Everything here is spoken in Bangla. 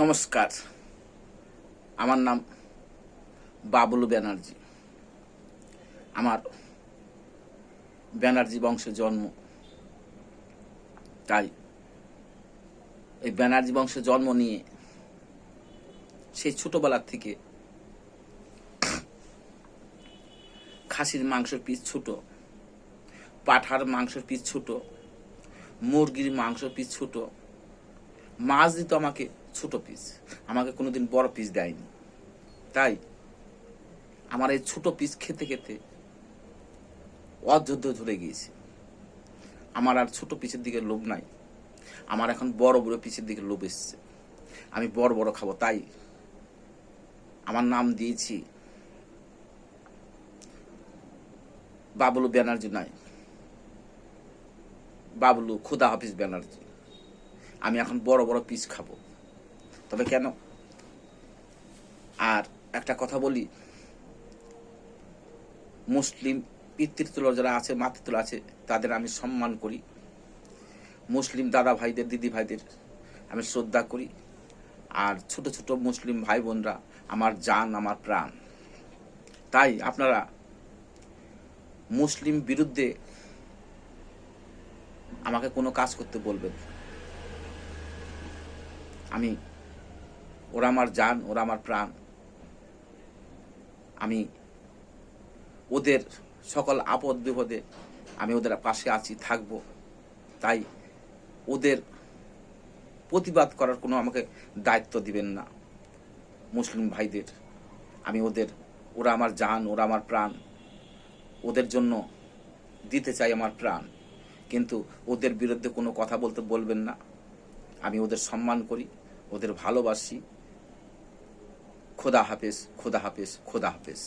নমস্কার, আমার নাম বাবলু ব্যানার্জি। আমার ব্যানার্জি বংশে জন্ম। তাই এই ব্যানার্জি বংশে জন্ম নিয়ে সেই ছোটবেলার থেকে খাসির মাংসের পিস ছোট, পাঠার মাংসের পিস ছোট, মুরগির মাংসের পিস ছোট, মাছ দিত আমাকে ছোট পিস, আমাকে কোনোদিন বড় পিস দেয়নি। তাই আমার এই ছোট পিস খেতে খেতে অধৈর্য ধরে গিয়েছে। আমার আর ছোট পিসের দিকে লোভ নাই, আমার এখন বড় বড় পিসের দিকে লোভ এসছে। আমি বড় বড় খাবো, তাই আমার নাম দিয়েছি বাবলু ব্যানার্জি নয়, বাবলু খোদা হাফিজ ব্যানার্জি। আমি এখন বড় বড় পিস খাবো। তবে কেন? আর একটা কথা বলি, মুসলিম পিতৃতুল্য যারা আছে, মাতৃতুল্য আছে, তাদের আমি সম্মান করি। মুসলিম দাদা ভাইদের, দিদি ভাইদের আমি শ্রদ্ধা করি। আর ছোট ছোট মুসলিম ভাই বোনরা আমার জান, আমার প্রাণ। তাই আপনারা মুসলিম বিরুদ্ধে আমাকে কোনো কাজ করতে বলবেন। ওরা আমার জান, ওরা আমার প্রাণ। আমি ওদের সকল আপদ বিপদে আমি ওদের পাশে আছি, থাকবো। তাই ওদের প্রতিবাদ করার কোনো আমাকে দায়িত্ব দিবেন না। মুসলিম ভাইদের আমি ওরা আমার জান, ওরা আমার প্রাণ। ওদের জন্য দিতে চাই আমার প্রাণ, কিন্তু ওদের বিরুদ্ধে কোনো কথা বলতে বলবেন না। আমি ওদের সম্মান করি, ওদের ভালোবাসি। খোদা হাফেজ, খোদা হাফেজ, খোদা হাফেজ।